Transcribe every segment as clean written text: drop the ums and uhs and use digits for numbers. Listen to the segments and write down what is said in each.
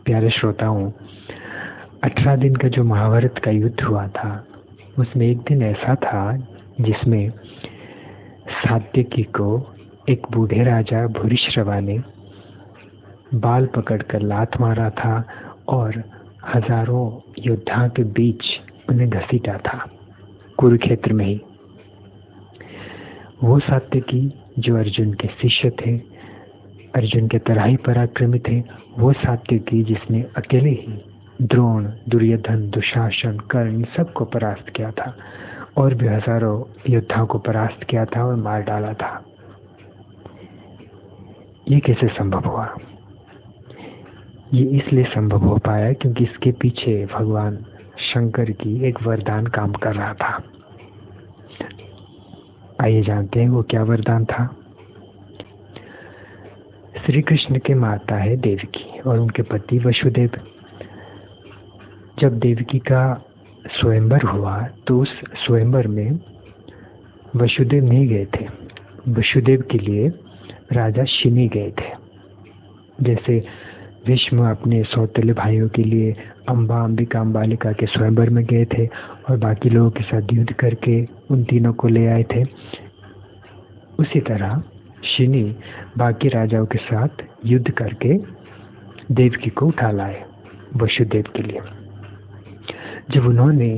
प्यारे श्रोताओं, 18 दिन का जो महाभारत का युद्ध हुआ था उसमें एक दिन ऐसा था जिसमें सात्यकी को एक बूढ़े राजा भूरिश्रवा ने बाल पकड़कर लात मारा था और हजारों योद्धाओं के बीच उन्हें घसीटा था कुरुक्षेत्र में ही। वो सात्यकी जो अर्जुन के शिष्य थे, अर्जुन के तरह ही पराक्रमी थे, वो सात्यकी जिसने अकेले ही द्रोण, दुर्योधन, दुशासन, कर्ण सबको परास्त किया था और भी हजारों योद्धाओं को परास्त किया था और मार डाला था। ये कैसे संभव हुआ? ये इसलिए संभव हो पाया क्योंकि इसके पीछे भगवान शंकर की एक वरदान काम कर रहा था। आइए जानते हैं वो क्या वरदान था। श्री कृष्ण के माता है देवकी और उनके पति वसुदेव। जब देवकी का स्वयंवर हुआ तो उस स्वयंवर में वसुदेव नहीं गए थे। वसुदेव के लिए राजा शिनी गए थे। जैसे भीष्म अपने सौतेले भाइयों के लिए अंबिका अंबालिका के स्वयंवर में गए थे और बाकी लोगों के साथ युद्ध करके उन तीनों को ले आए थे, उसी तरह शिनी बाकी राजाओं के साथ युद्ध करके देवकी को उठा लाए वसुदेव के लिए। जब उन्होंने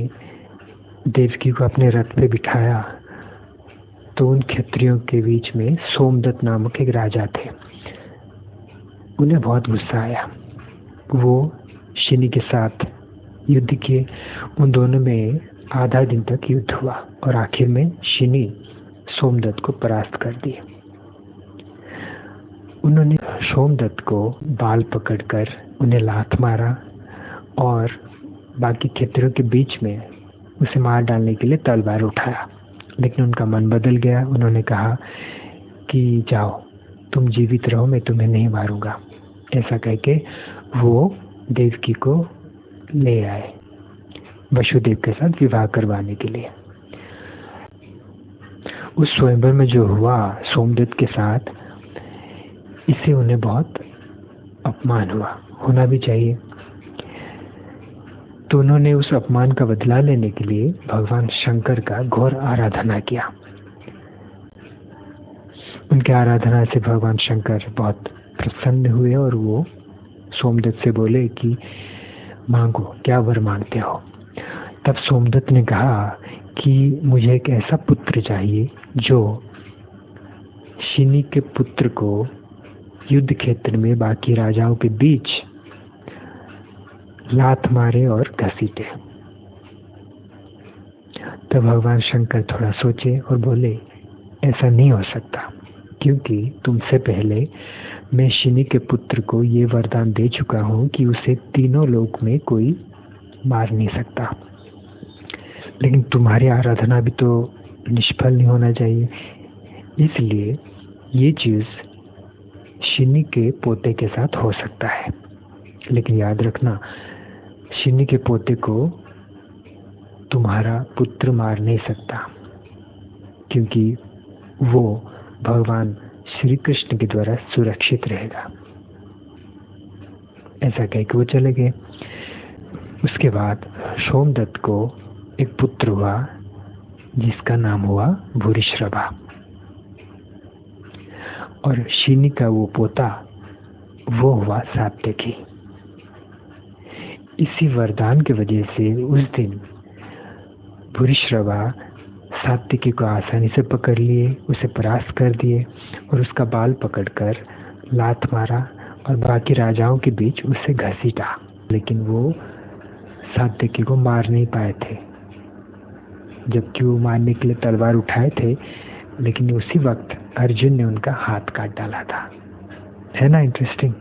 देवकी को अपने रथ पे बिठाया तो उन क्षत्रियों के बीच में सोमदत्त नामक एक राजा थे। उन्हें बहुत गुस्सा आया। वो शिनी के साथ युद्ध किए। उन दोनों में आधा दिन तक युद्ध हुआ और आखिर में शिनी सोमदत्त को परास्त कर दिए। उन्होंने सोमदत्त को बाल पकड़कर उन्हें लात मारा और बाकी क्षत्रियों के बीच में उसे मार डालने के लिए तलवार उठाया, लेकिन उनका मन बदल गया। उन्होंने कहा कि जाओ, तुम जीवित रहो, मैं तुम्हें नहीं मारूंगा। ऐसा कहके वो देवकी को ले आए वसुदेव के साथ विवाह करवाने के लिए। उस स्वयंवर में जो हुआ सोमदत्त के साथ, इससे उन्हें बहुत अपमान हुआ, होना भी चाहिए। तो उन्होंने उस अपमान का बदला लेने के लिए भगवान शंकर का घोर आराधना किया। उनके आराधना से भगवान शंकर बहुत प्रसन्न हुए और वो सोमदत्त से बोले कि मांगो, क्या वर मांगते हो। तब सोमदत्त ने कहा कि मुझे एक ऐसा पुत्र चाहिए जो शिनी के पुत्र को युद्ध क्षेत्र में बाकी राजाओं के बीच लात मारे और घसीटे। तब भगवान शंकर थोड़ा सोचे और बोले, ऐसा नहीं हो सकता, क्योंकि तुमसे पहले मैं शिनी के पुत्र को ये वरदान दे चुका हूँ कि उसे तीनों लोक में कोई मार नहीं सकता। लेकिन तुम्हारी आराधना भी तो निष्फल नहीं होना चाहिए, इसलिए ये चीज शिनी के पोते के साथ हो सकता है। लेकिन याद रखना, शिनी के पोते को तुम्हारा पुत्र मार नहीं सकता, क्योंकि वो भगवान श्री कृष्ण के द्वारा सुरक्षित रहेगा। ऐसा कह के वो चले गए। उसके बाद सोमदत्त को एक पुत्र हुआ जिसका नाम हुआ भूरिश्रवा, और शिनी का वो पोता वो हुआ सात्यकी। इसी वरदान की वजह से उस दिन भूरिश्रवा सात्यकी को आसानी से पकड़ लिए, उसे परास्त कर दिए और उसका बाल पकड़कर लात मारा और बाकी राजाओं के बीच उसे घसीटा। लेकिन वो सात्यकी को मार नहीं पाए थे, जबकि वो मारने के लिए तलवार उठाए थे, लेकिन उसी वक्त अर्जुन ने उनका हाथ काट डाला था। है ना इंटरेस्टिंग?